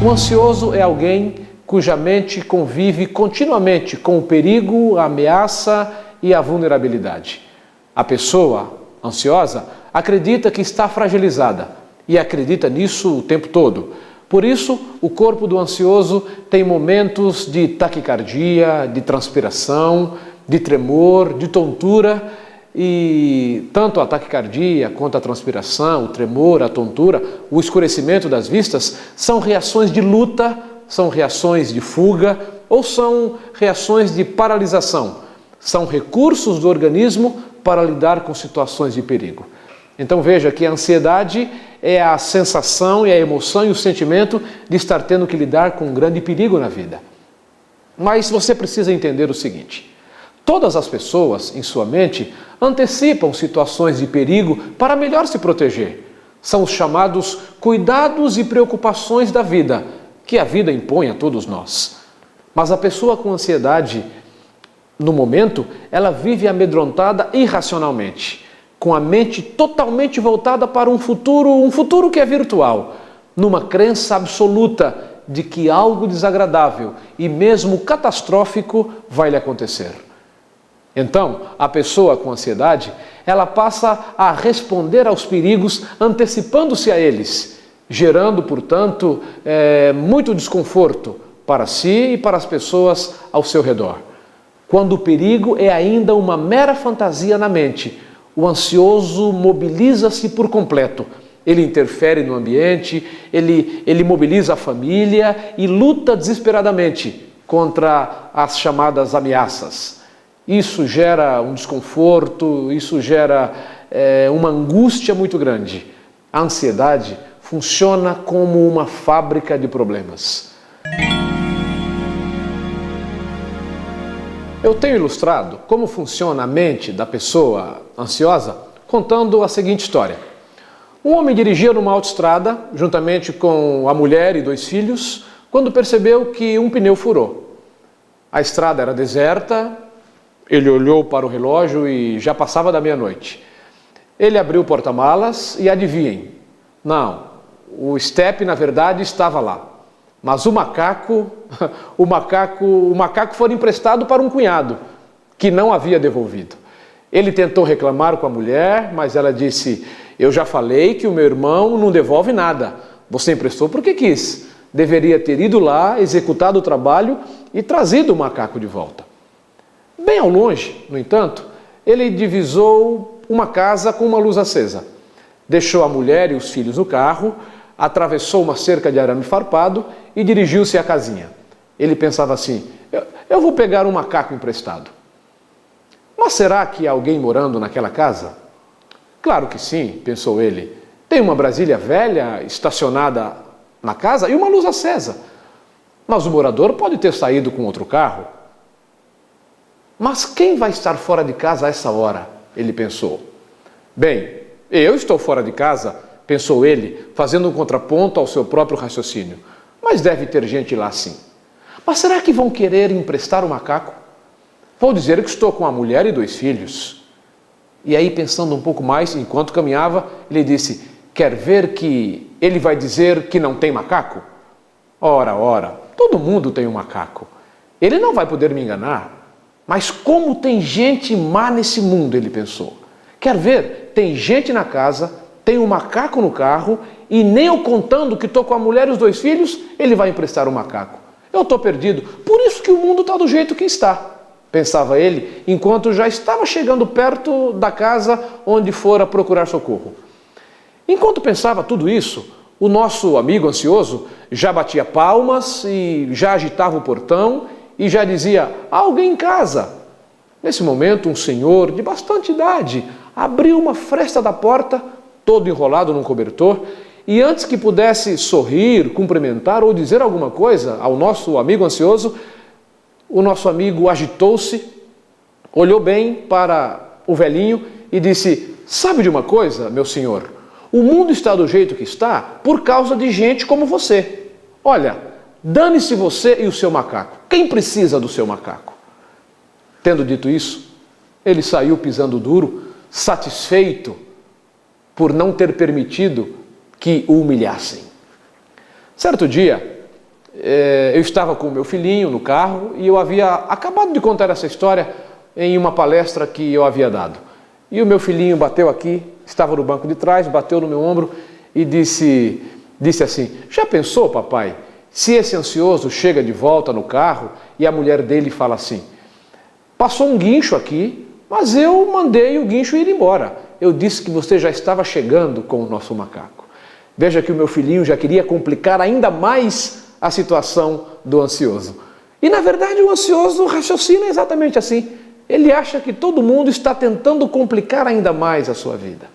O ansioso é alguém cuja mente convive continuamente com o perigo, a ameaça e a vulnerabilidade. A pessoa ansiosa acredita que está fragilizada e acredita nisso o tempo todo. Por isso, o corpo do ansioso tem momentos de taquicardia, de transpiração, de tremor, de tontura, e tanto a taquicardia quanto a transpiração, o tremor, a tontura, o escurecimento das vistas são reações de luta, são reações de fuga ou são reações de paralisação. São recursos do organismo para lidar com situações de perigo. Então veja que a ansiedade é a sensação, é a emoção e o sentimento de estar tendo que lidar com um grande perigo na vida. Mas você precisa entender o seguinte: todas as pessoas, em sua mente, antecipam situações de perigo para melhor se proteger. São os chamados cuidados e preocupações da vida, que a vida impõe a todos nós. Mas a pessoa com ansiedade, no momento, ela vive amedrontada irracionalmente, com a mente totalmente voltada para um futuro que é virtual, numa crença absoluta de que algo desagradável e mesmo catastrófico vai lhe acontecer. Então, a pessoa com ansiedade, ela passa a responder aos perigos antecipando-se a eles, gerando, portanto, muito desconforto para si e para as pessoas ao seu redor. Quando o perigo é ainda uma mera fantasia na mente, o ansioso mobiliza-se por completo. Ele interfere no ambiente, ele mobiliza a família e luta desesperadamente contra as chamadas ameaças. Isso gera um desconforto, isso gera uma angústia muito grande. A ansiedade funciona como uma fábrica de problemas. Eu tenho ilustrado como funciona a mente da pessoa ansiosa contando a seguinte história. Um homem dirigia numa autoestrada, juntamente com a mulher e 2 filhos, quando percebeu que um pneu furou. A estrada era deserta, ele olhou para o relógio e já passava da meia-noite. Ele abriu o porta-malas e adivinhem, não, o estepe na verdade estava lá. Mas o macaco foi emprestado para um cunhado, que não havia devolvido. Ele tentou reclamar com a mulher, mas ela disse: eu já falei que o meu irmão não devolve nada. Você emprestou porque quis. Deveria ter ido lá, executado o trabalho e trazido o macaco de volta. Bem ao longe, no entanto, ele divisou uma casa com uma luz acesa. Deixou a mulher e os filhos no carro, atravessou uma cerca de arame farpado e dirigiu-se à casinha. Ele pensava assim: eu vou pegar um macaco emprestado. Mas será que há alguém morando naquela casa? Claro que sim, pensou ele. Tem uma Brasília velha estacionada na casa e uma luz acesa. Mas o morador pode ter saído com outro carro. Mas quem vai estar fora de casa a essa hora? Ele pensou. Bem, eu estou fora de casa, pensou ele, fazendo um contraponto ao seu próprio raciocínio. Mas deve ter gente lá sim. Mas será que vão querer emprestar o macaco? Vou dizer que estou com a mulher e 2 filhos. E aí, pensando um pouco mais, enquanto caminhava, ele disse: quer ver que ele vai dizer que não tem macaco? Ora, todo mundo tem um macaco. Ele não vai poder me enganar. Mas como tem gente má nesse mundo, ele pensou. Quer ver, tem gente na casa, tem um macaco no carro e nem eu contando que estou com a mulher e os 2 filhos, ele vai emprestar o macaco. Eu estou perdido, por isso que o mundo está do jeito que está, pensava ele, enquanto já estava chegando perto da casa onde fora procurar socorro. Enquanto pensava tudo isso, o nosso amigo ansioso já batia palmas e já agitava o portão e já dizia: há alguém em casa. Nesse momento, um senhor de bastante idade abriu uma fresta da porta, todo enrolado num cobertor, e antes que pudesse sorrir, cumprimentar ou dizer alguma coisa ao nosso amigo ansioso, o nosso amigo agitou-se, olhou bem para o velhinho e disse: sabe de uma coisa, meu senhor? O mundo está do jeito que está por causa de gente como você. Olha, dane-se você e o seu macaco. Quem precisa do seu macaco? Tendo dito isso, ele saiu pisando duro, satisfeito por não ter permitido que o humilhassem. Certo dia, eu estava com o meu filhinho no carro e eu havia acabado de contar essa história em uma palestra que eu havia dado. E o meu filhinho bateu aqui, estava no banco de trás, bateu no meu ombro e disse assim: já pensou, papai, se esse ansioso chega de volta no carro e a mulher dele fala assim: passou um guincho aqui, mas eu mandei o guincho ir embora. Eu disse que você já estava chegando com o nosso macaco. Veja que o meu filhinho já queria complicar ainda mais a situação do ansioso. E na verdade o ansioso raciocina exatamente assim. Ele acha que todo mundo está tentando complicar ainda mais a sua vida.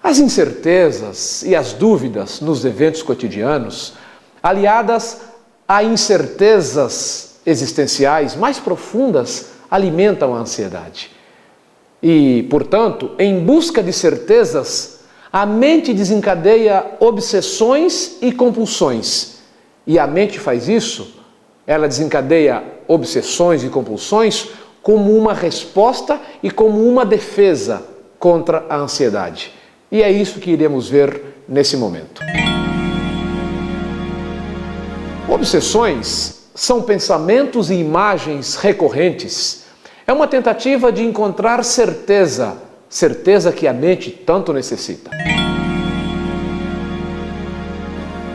As incertezas e as dúvidas nos eventos cotidianos, aliadas a incertezas existenciais mais profundas, alimentam a ansiedade. E, portanto, em busca de certezas, a mente desencadeia obsessões e compulsões. E a mente faz isso, ela desencadeia obsessões e compulsões como uma resposta e como uma defesa contra a ansiedade. E é isso que iremos ver nesse momento. Obsessões são pensamentos e imagens recorrentes. É uma tentativa de encontrar certeza que a mente tanto necessita.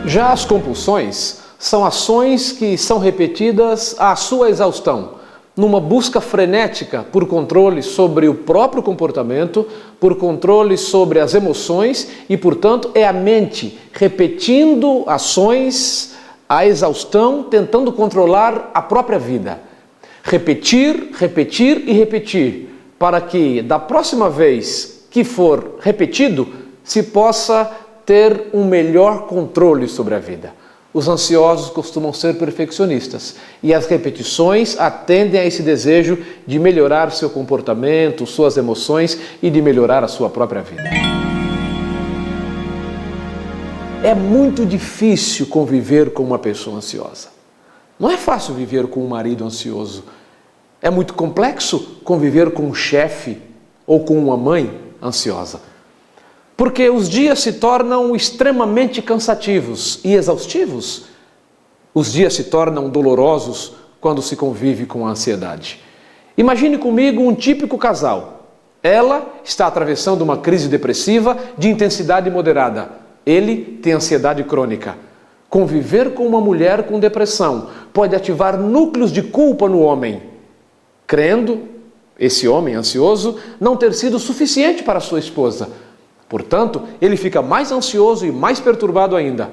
Já as compulsões são ações que são repetidas à sua exaustão, numa busca frenética por controle sobre o próprio comportamento, por controle sobre as emoções e, portanto, é a mente repetindo ações à exaustão, tentando controlar a própria vida. Repetir, repetir e repetir, para que da próxima vez que for repetido, se possa ter um melhor controle sobre a vida. Os ansiosos costumam ser perfeccionistas e as repetições atendem a esse desejo de melhorar seu comportamento, suas emoções e de melhorar a sua própria vida. É muito difícil conviver com uma pessoa ansiosa. Não é fácil viver com um marido ansioso. É muito complexo conviver com um chefe ou com uma mãe ansiosa. Porque os dias se tornam extremamente cansativos e exaustivos. Os dias se tornam dolorosos quando se convive com a ansiedade. Imagine comigo um típico casal. Ela está atravessando uma crise depressiva de intensidade moderada. Ele tem ansiedade crônica. Conviver com uma mulher com depressão pode ativar núcleos de culpa no homem, crendo esse homem ansioso não ter sido suficiente para sua esposa. Portanto, ele fica mais ansioso e mais perturbado ainda.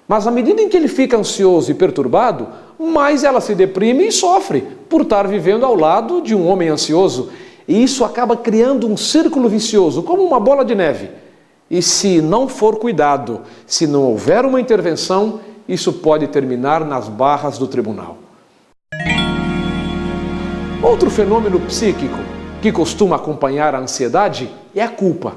Mas à medida em que ele fica ansioso e perturbado, mais ela se deprime e sofre por estar vivendo ao lado de um homem ansioso. E isso acaba criando um círculo vicioso, como uma bola de neve. E se não for cuidado, se não houver uma intervenção, isso pode terminar nas barras do tribunal. Outro fenômeno psíquico que costuma acompanhar a ansiedade é a culpa.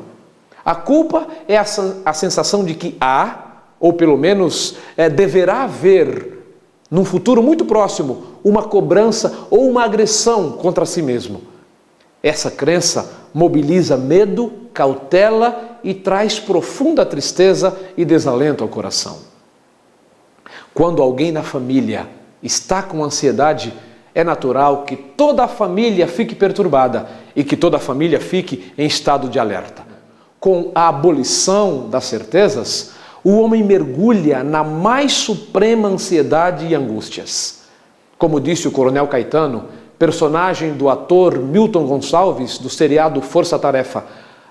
A culpa é a sensação de que há, ou pelo menos deverá haver, num futuro muito próximo, uma cobrança ou uma agressão contra si mesmo. Essa crença mobiliza medo, cautela e traz profunda tristeza e desalento ao coração. Quando alguém na família está com ansiedade, é natural que toda a família fique perturbada e que toda a família fique em estado de alerta. Com a abolição das certezas, o homem mergulha na mais suprema ansiedade e angústias. Como disse o Coronel Caetano, personagem do ator Milton Gonçalves, do seriado Força Tarefa,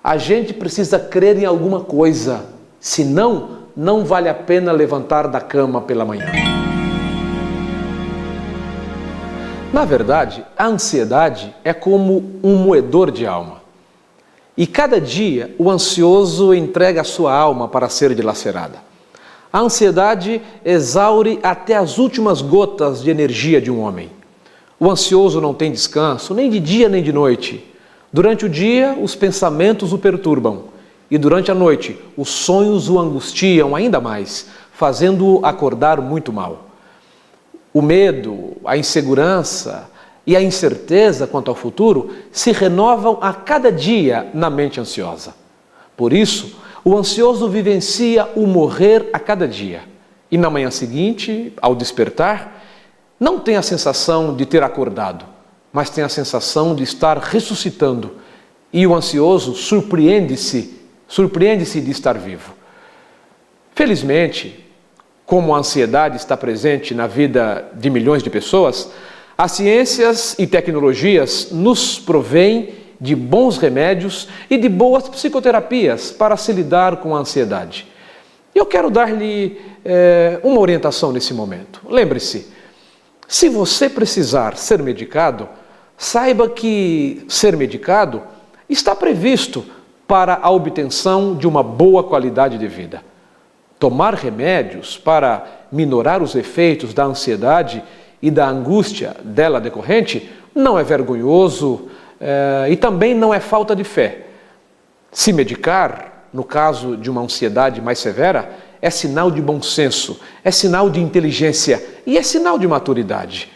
a gente precisa crer em alguma coisa, senão não vale a pena levantar da cama pela manhã. Na verdade, a ansiedade é como um moedor de alma. E cada dia o ansioso entrega a sua alma para ser dilacerada. A ansiedade exaure até as últimas gotas de energia de um homem. O ansioso não tem descanso, nem de dia nem de noite. Durante o dia, os pensamentos o perturbam. E durante a noite, os sonhos o angustiam ainda mais, fazendo-o acordar muito mal. O medo, a insegurança e a incerteza quanto ao futuro se renovam a cada dia na mente ansiosa. Por isso, o ansioso vivencia o morrer a cada dia. e na manhã seguinte, ao despertar, não tem a sensação de ter acordado, mas tem a sensação de estar ressuscitando. E o ansioso surpreende-se de estar vivo. Felizmente, como a ansiedade está presente na vida de milhões de pessoas, as ciências e tecnologias nos provêm de bons remédios e de boas psicoterapias para se lidar com a ansiedade. Eu quero dar-lhe uma orientação nesse momento. Lembre-se, se você precisar ser medicado, saiba que ser medicado está previsto para a obtenção de uma boa qualidade de vida. Tomar remédios para minorar os efeitos da ansiedade e da angústia dela decorrente não é vergonhoso e também não é falta de fé. Se medicar, no caso de uma ansiedade mais severa, é sinal de bom senso, é sinal de inteligência e é sinal de maturidade.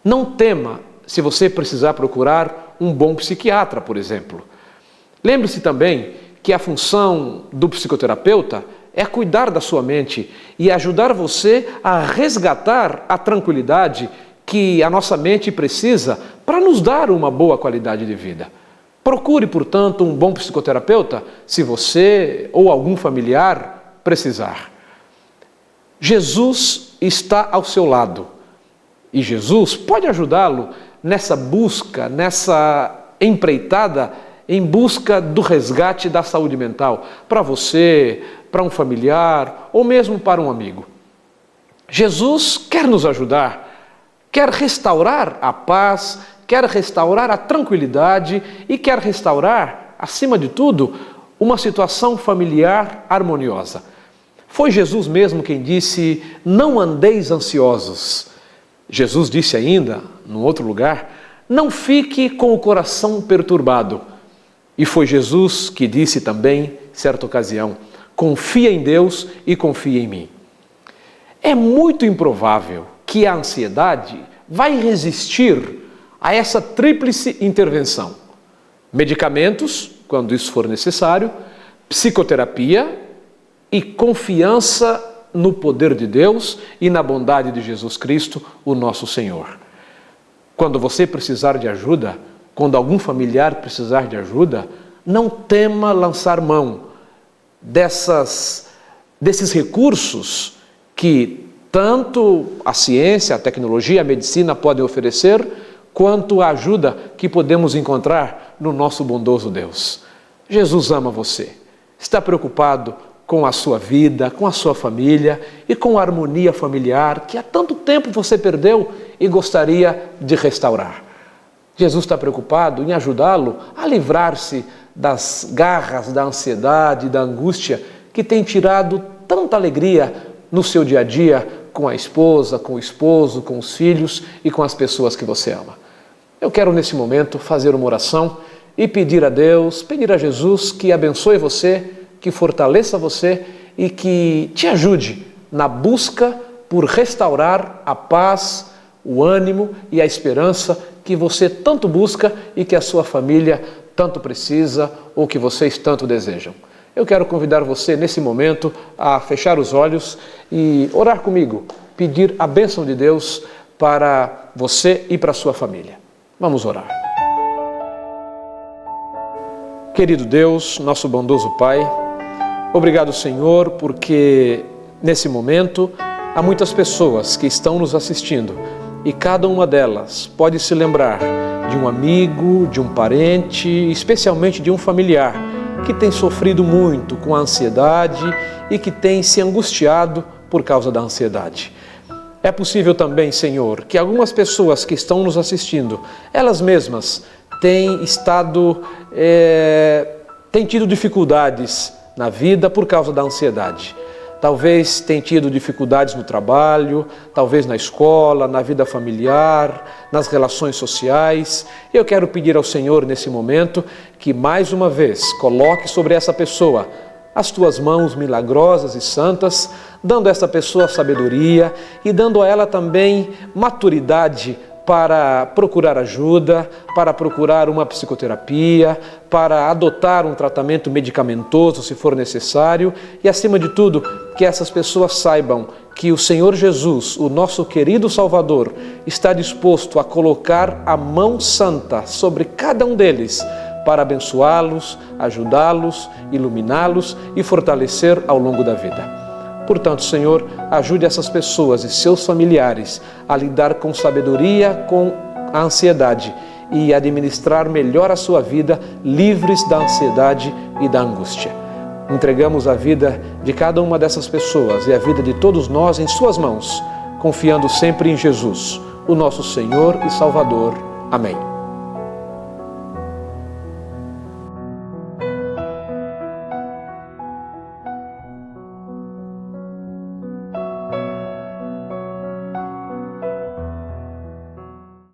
Não tema se você precisar procurar um bom psiquiatra, por exemplo. Lembre-se também que a função do psicoterapeuta é cuidar da sua mente e ajudar você a resgatar a tranquilidade que a nossa mente precisa para nos dar uma boa qualidade de vida. Procure, portanto, um bom psicoterapeuta se você ou algum familiar precisar. Jesus está ao seu lado e Jesus pode ajudá-lo nessa busca, nessa empreitada em busca do resgate da saúde mental para você, para um familiar ou mesmo para um amigo. Jesus quer nos ajudar, quer restaurar a paz, quer restaurar a tranquilidade e quer restaurar, acima de tudo, uma situação familiar harmoniosa. Foi Jesus mesmo quem disse: não andeis ansiosos. Jesus disse ainda, num outro lugar, não fique com o coração perturbado. E foi Jesus que disse também, certa ocasião, confia em Deus e confia em mim. É muito improvável que a ansiedade vai resistir a essa tríplice intervenção: medicamentos, quando isso for necessário, psicoterapia e confiança no poder de Deus e na bondade de Jesus Cristo, o nosso Senhor. Quando você precisar de ajuda, quando algum familiar precisar de ajuda, não tema lançar mão desses recursos que tanto a ciência, a tecnologia, a medicina podem oferecer, quanto a ajuda que podemos encontrar no nosso bondoso Deus. Jesus ama você, está preocupado com a sua vida, com a sua família e com a harmonia familiar que há tanto tempo você perdeu e gostaria de restaurar. Jesus está preocupado em ajudá-lo a livrar-se das garras da ansiedade e da angústia que tem tirado tanta alegria no seu dia a dia com a esposa, com o esposo, com os filhos e com as pessoas que você ama. Eu quero nesse momento fazer uma oração e pedir a Deus, pedir a Jesus que abençoe você, que fortaleça você e que te ajude na busca por restaurar a paz, o ânimo e a esperança que você tanto busca e que a sua família tanto precisa ou que vocês tanto desejam. Eu quero convidar você nesse momento a fechar os olhos e orar comigo, pedir a bênção de Deus para você e para a sua família. Vamos orar. Querido Deus, nosso bondoso Pai, obrigado, Senhor, porque nesse momento há muitas pessoas que estão nos assistindo e cada uma delas pode se lembrar de um amigo, de um parente, especialmente de um familiar que tem sofrido muito com a ansiedade e que tem se angustiado por causa da ansiedade. É possível também, Senhor, que algumas pessoas que estão nos assistindo, elas mesmas têm tido dificuldades na vida por causa da ansiedade. Talvez tenham tido dificuldades no trabalho, talvez na escola, na vida familiar, nas relações sociais. Eu quero pedir ao Senhor nesse momento que mais uma vez coloque sobre essa pessoa as tuas mãos milagrosas e santas, dando a essa pessoa sabedoria e dando a ela também maturidade para procurar ajuda, para procurar uma psicoterapia, para adotar um tratamento medicamentoso, se for necessário, e, acima de tudo, que essas pessoas saibam que o Senhor Jesus, o nosso querido Salvador, está disposto a colocar a mão santa sobre cada um deles para abençoá-los, ajudá-los, iluminá-los e fortalecer ao longo da vida. Portanto, Senhor, ajude essas pessoas e seus familiares a lidar com sabedoria com a ansiedade e administrar melhor a sua vida, livres da ansiedade e da angústia. Entregamos a vida de cada uma dessas pessoas e a vida de todos nós em suas mãos, confiando sempre em Jesus, o nosso Senhor e Salvador. Amém.